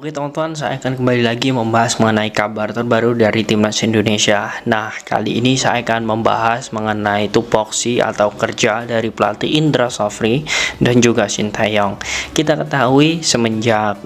Oke teman-teman, saya akan kembali lagi membahas mengenai kabar terbaru dari Timnas Indonesia. Nah, kali ini saya akan membahas mengenai tupoksi atau kerja dari pelatih Indra Safri dan juga Sintayong. Kita ketahui semenjak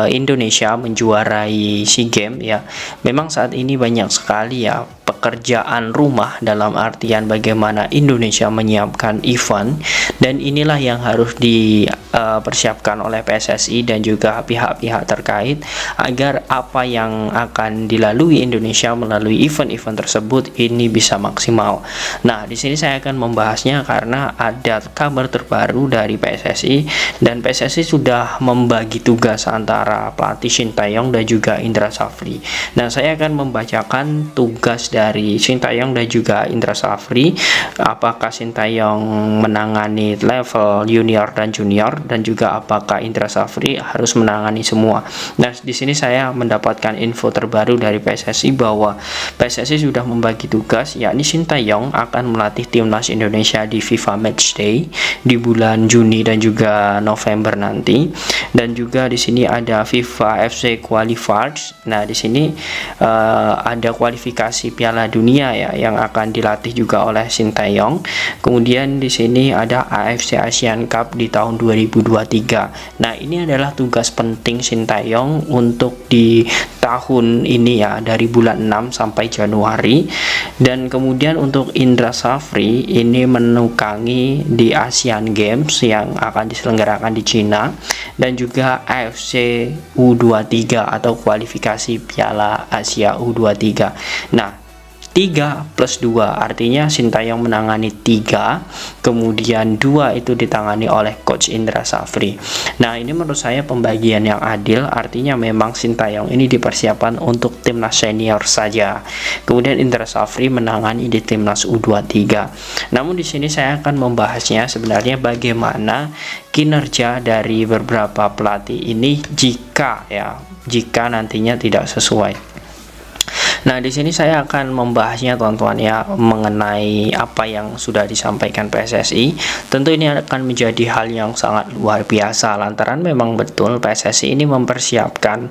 Indonesia menjuarai SEA Games ya, memang saat ini banyak sekali ya pekerjaan rumah, dalam artian bagaimana Indonesia menyiapkan event, dan inilah yang harus dipersiapkan oleh PSSI dan juga pihak-pihak terkait agar apa yang akan dilalui Indonesia melalui event-event tersebut ini bisa maksimal. Nah, di sini saya akan membahasnya karena ada kabar terbaru dari PSSI, dan PSSI sudah membagi tugas antara pelatih Sintayong dan juga Indra Safri. Nah, saya akan membacakan tugas dari Sintayong dan juga Indra Safri. Apakah Sintayong menangani level junior dan junior, dan juga apakah Indra Safri harus menangani semua. Nah, di sini saya mendapatkan info terbaru dari PSSI bahwa PSSI sudah membagi tugas, yakni Sintayong akan melatih timnas Indonesia di FIFA Matchday di bulan Juni dan juga November nanti, dan juga di sini ada FIFA FC Qualifiers. Nah, di sini ada kualifikasi Piala Dunia ya yang akan dilatih juga oleh Sintayong. Kemudian di sini ada AFC Asian Cup di tahun 2023. Nah, ini adalah tugas penting Sintayong untuk di tahun ini ya, dari bulan 6 sampai Januari. Dan kemudian untuk Indra Safri ini menukangi di Asian Games yang akan diselenggarakan di Cina, dan juga AFC U23 atau kualifikasi Piala Asia U23. Nah, 3+2 artinya Sintayong menangani 3, kemudian 2 itu ditangani oleh Coach Indra Safri. Nah, ini menurut saya pembagian yang adil, artinya memang Sintayong ini dipersiapkan untuk timnas senior saja, kemudian Indra Safri menangani di timnas U23. Namun di sini saya akan membahasnya sebenarnya bagaimana kinerja dari beberapa pelatih ini jika nantinya tidak sesuai. Nah, di sini saya akan membahasnya teman-teman ya, mengenai apa yang sudah disampaikan PSSI. Tentu ini akan menjadi hal yang sangat luar biasa lantaran memang betul PSSI ini mempersiapkan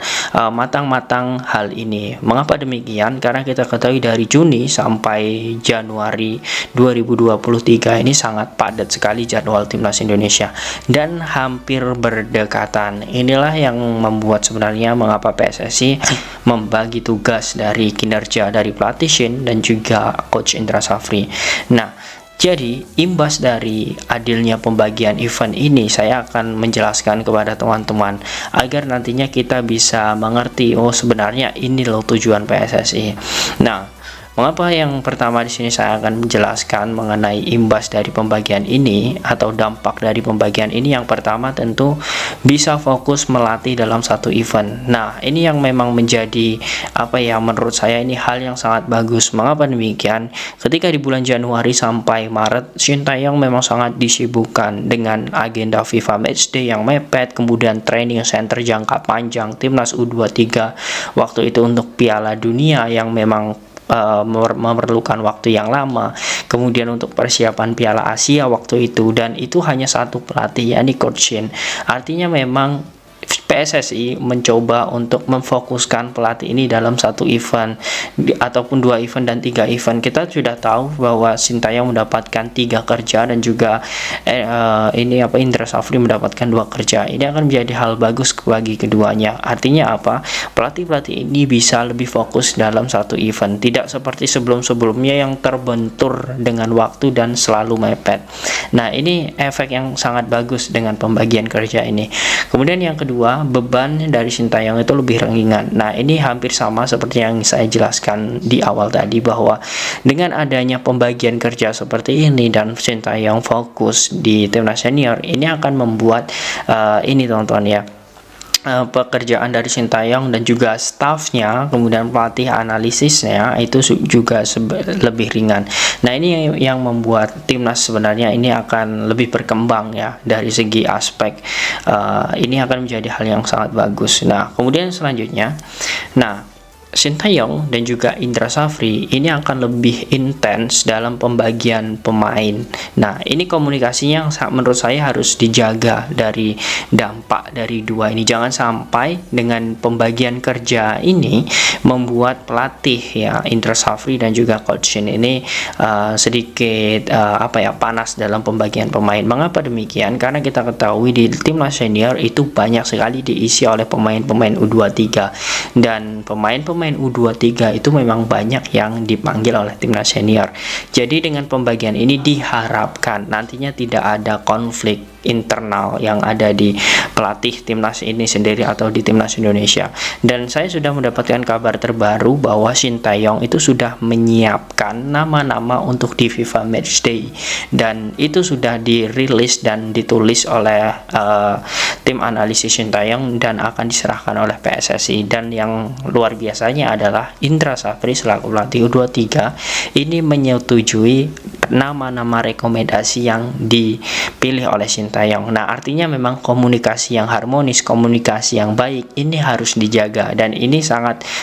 matang-matang hal ini. Mengapa demikian? Karena kita ketahui dari Juni sampai Januari 2023 ini sangat padat sekali jadwal timnas Indonesia dan hampir berdekatan. Inilah yang membuat sebenarnya mengapa PSSI membagi tugas dari kinerja dari pelatih Shin dan juga Coach Indra Safri. Nah, jadi imbas dari adilnya pembagian event ini, saya akan menjelaskan kepada teman-teman agar nantinya kita bisa mengerti, oh sebenarnya ini loh tujuan PSSI. Nah, mengapa yang pertama di sini saya akan menjelaskan mengenai imbas dari pembagian ini atau dampak dari pembagian ini. Yang pertama tentu bisa fokus melatih dalam satu event. Nah, ini yang memang menjadi menurut saya ini hal yang sangat bagus. Mengapa demikian? Ketika di bulan Januari sampai Maret, Sintayong memang sangat disibukkan dengan agenda FIFA Matchday yang mepet, kemudian training center jangka panjang timnas U23 waktu itu untuk Piala Dunia yang memang memerlukan waktu yang lama, kemudian untuk persiapan Piala Asia waktu itu, dan itu hanya satu pelatih, yakni Coach Shin. Artinya memang PSSI mencoba untuk memfokuskan pelatih ini dalam satu event ataupun 2 event dan 3 event. Kita sudah tahu bahwa Sintayong mendapatkan 3 kerja dan juga Indra Safri mendapatkan 2 kerja. Ini akan menjadi hal bagus bagi keduanya. Artinya apa? Pelatih-pelatih ini bisa lebih fokus dalam satu event, tidak seperti sebelum-sebelumnya yang terbentur dengan waktu dan selalu mepet. Nah, ini efek yang sangat bagus dengan pembagian kerja ini. Kemudian yang kedua, beban dari Sintayong itu lebih ringan. Nah, ini hampir sama seperti yang saya jelaskan di awal tadi, bahwa dengan adanya pembagian kerja seperti ini dan Sintayong fokus di timnas senior, ini akan membuat ini teman-teman ya, pekerjaan dari Sintayong dan juga staffnya, kemudian pelatih analisisnya itu juga lebih ringan. Nah, ini yang membuat timnas sebenarnya ini akan lebih berkembang ya dari segi aspek ini akan menjadi hal yang sangat bagus. Nah, kemudian selanjutnya, Sintayong dan juga Indra Safri ini akan lebih intens dalam pembagian pemain. Nah, ini komunikasinya yang menurut saya harus dijaga dari dampak dari dua ini. Jangan sampai dengan pembagian kerja ini membuat pelatih ya Indra Safri dan juga Coach Shin ini sedikit panas dalam pembagian pemain. Mengapa demikian? Karena kita ketahui di timnas senior itu banyak sekali diisi oleh pemain-pemain U23 dan pemain-pemain U23 itu memang banyak yang dipanggil oleh timnas senior. Jadi dengan pembagian ini diharapkan nantinya tidak ada konflik internal yang ada di pelatih timnas ini sendiri atau di timnas Indonesia. Dan saya sudah mendapatkan kabar terbaru bahwa Sintayong itu sudah menyiapkan nama-nama untuk di FIFA Matchday dan itu sudah dirilis dan ditulis oleh tim analisis Sintayong dan akan diserahkan oleh PSSI. Dan yang luar biasanya adalah Indra Safri selaku pelatih U23 ini menyetujui nama-nama rekomendasi yang dipilih oleh Sintayong. Nah, artinya memang komunikasi yang harmonis, komunikasi yang baik ini harus dijaga dan ini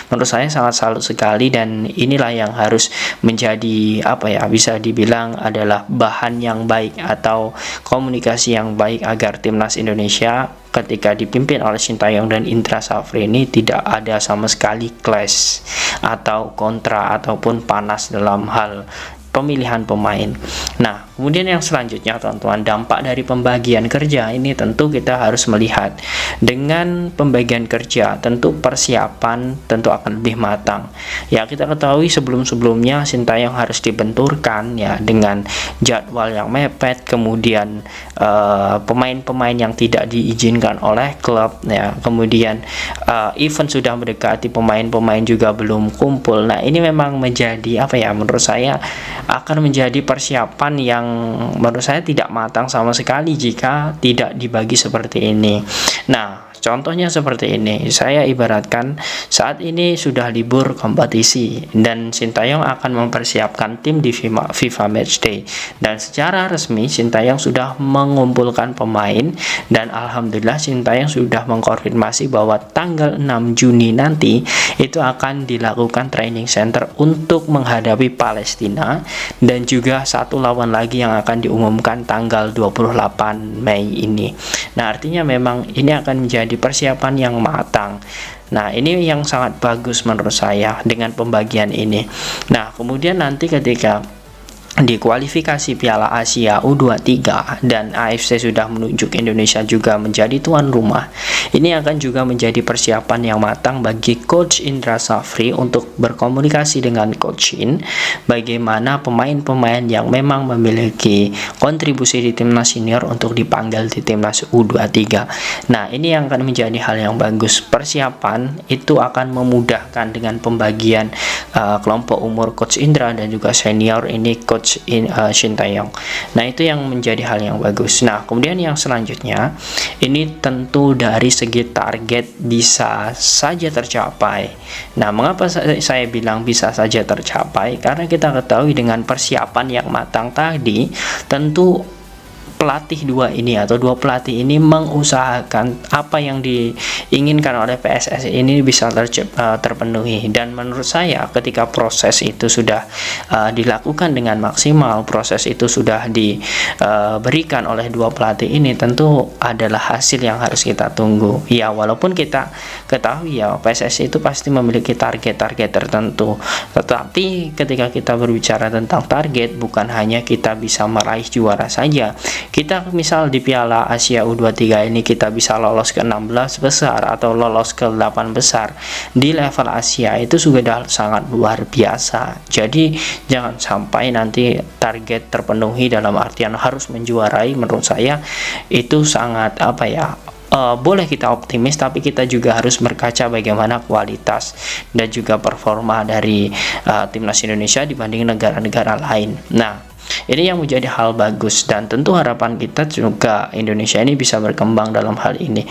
menurut saya sangat salut sekali dan inilah yang harus menjadi bisa dibilang adalah bahan yang baik atau komunikasi yang baik agar timnas Indonesia ketika dipimpin oleh Sintayong dan Indra Safri ini tidak ada sama sekali clash atau kontra ataupun panas dalam hal pemilihan pemain. Nah, kemudian yang selanjutnya teman-teman, dampak dari pembagian kerja ini tentu kita harus melihat dengan pembagian kerja tentu persiapan tentu akan lebih matang. Ya, kita ketahui sebelum-sebelumnya Sintayong harus dibenturkan ya dengan jadwal yang mepet, kemudian pemain-pemain yang tidak diizinkan oleh klub ya, kemudian event sudah mendekati, pemain-pemain juga belum kumpul. Nah, ini memang menjadi menurut saya akan menjadi persiapan yang menurut saya tidak matang sama sekali jika tidak dibagi seperti ini. Nah, contohnya seperti ini, saya ibaratkan saat ini sudah libur kompetisi dan Sintayong akan mempersiapkan tim di FIFA Matchday dan secara resmi Sintayong sudah mengumpulkan pemain dan alhamdulillah Sintayong sudah mengkonfirmasi bahwa tanggal 6 Juni nanti itu akan dilakukan training center untuk menghadapi Palestina dan juga satu lawan lagi yang akan diumumkan tanggal 28 Mei ini. Nah, artinya memang ini akan menjadi persiapan yang matang. Nah, ini yang sangat bagus menurut saya dengan pembagian ini. Nah, kemudian nanti ketika di kualifikasi Piala Asia U23 dan AFC sudah menunjuk Indonesia juga menjadi tuan rumah. Ini akan juga menjadi persiapan yang matang bagi Coach Indra Safri untuk berkomunikasi dengan Coach Shin bagaimana pemain-pemain yang memang memiliki kontribusi di timnas senior untuk dipanggil di timnas U23. Nah, ini yang akan menjadi hal yang bagus. Persiapan itu akan memudahkan dengan pembagian kelompok umur Coach Indra dan juga senior ini Coach Sintayong. Nah, itu yang menjadi hal yang bagus. Nah, kemudian yang selanjutnya ini tentu dari segi target bisa saja tercapai. Nah, mengapa saya bilang bisa saja tercapai? Karena kita ketahui dengan persiapan yang matang tadi tentu pelatih dua pelatih ini mengusahakan apa yang diinginkan oleh PSSI ini bisa terpenuhi. Dan menurut saya ketika proses itu sudah dilakukan dengan maksimal, proses itu sudah diberikan oleh dua pelatih ini, tentu adalah hasil yang harus kita tunggu. Ya, walaupun kita ketahui ya PSSI itu pasti memiliki target-target tertentu, tetapi ketika kita berbicara tentang target, bukan hanya kita bisa meraih juara saja. Kita misal di Piala Asia U23 ini kita bisa lolos ke 16 besar atau lolos ke 8 besar di level Asia, itu sudah sangat luar biasa. Jadi jangan sampai nanti target terpenuhi dalam artian harus menjuarai. Menurut saya itu sangat boleh kita optimis, tapi kita juga harus berkaca bagaimana kualitas dan juga performa dari timnas Indonesia dibanding negara-negara lain. Nah, ini yang menjadi hal bagus dan tentu harapan kita juga Indonesia ini bisa berkembang dalam hal ini.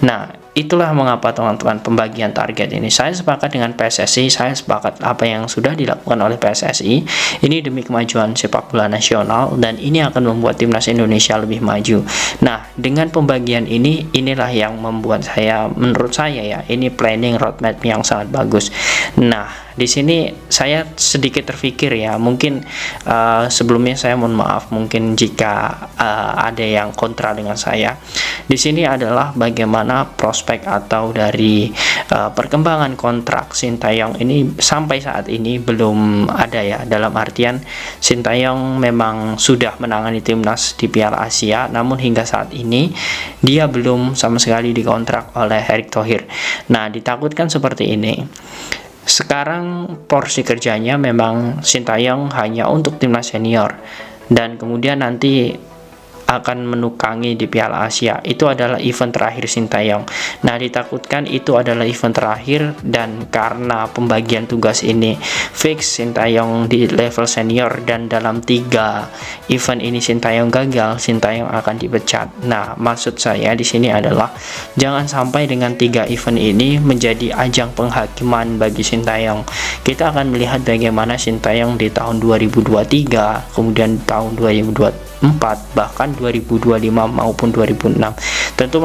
Nah, itulah mengapa teman-teman pembagian target ini saya sepakat dengan PSSI, saya sepakat apa yang sudah dilakukan oleh PSSI ini demi kemajuan sepak bola nasional dan ini akan membuat timnas Indonesia lebih maju. Nah, dengan pembagian ini inilah yang membuat saya, menurut saya ya, ini planning roadmap yang sangat bagus. Nah, di sini saya sedikit terpikir ya, mungkin sebelumnya saya mohon maaf mungkin jika ada yang kontra dengan saya. Di sini adalah bagaimana prospek atau dari perkembangan kontrak Sintayong ini sampai saat ini belum ada ya, dalam artian Sintayong memang sudah menangani timnas di Piala Asia, namun hingga saat ini dia belum sama sekali dikontrak oleh Erick Thohir. Nah, ditakutkan seperti ini. Sekarang porsi kerjanya memang Sintayong hanya untuk timnas senior dan kemudian nanti akan menukangi di Piala Asia. Itu adalah event terakhir Sintayong. Nah, ditakutkan itu adalah event terakhir dan karena pembagian tugas ini fix Sintayong di level senior dan dalam 3 event ini Sintayong gagal, Sintayong akan dipecat. Nah, maksud saya di sini adalah jangan sampai dengan 3 event ini menjadi ajang penghakiman bagi Sintayong. Kita akan melihat bagaimana Sintayong di tahun 2023, kemudian tahun 2024, bahkan 2025 maupun 2006. Tentu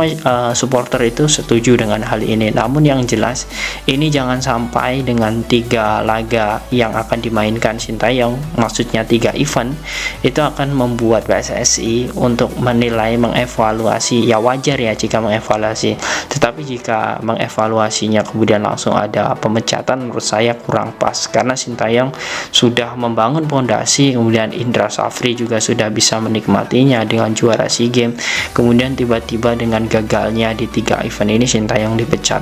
supporter itu setuju dengan hal ini, namun yang jelas ini jangan sampai dengan 3 laga yang akan dimainkan Sintayong, maksudnya 3 event, itu akan membuat PSSI untuk menilai, mengevaluasi. Ya wajar ya jika mengevaluasi, tetapi jika mengevaluasinya kemudian langsung ada pemecatan, menurut saya kurang pas, karena Sintayong sudah membangun fondasi, kemudian Indra Safri juga sudah bisa menikmatinya dengan juara SEA Games, kemudian tiba-tiba dengan gagalnya di 3 event ini Sintayong dipecat.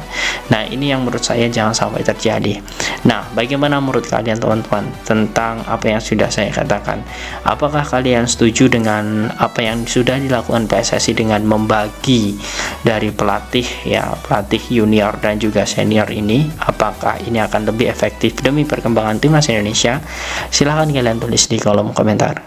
Nah, ini yang menurut saya jangan sampai terjadi. Nah, bagaimana menurut kalian teman-teman tentang apa yang sudah saya katakan? Apakah kalian setuju dengan apa yang sudah dilakukan PSSI dengan membagi dari pelatih ya, pelatih junior dan juga senior ini? Apakah ini akan lebih efektif demi perkembangan timnas Indonesia? Silahkan kalian tulis di kolom komentar.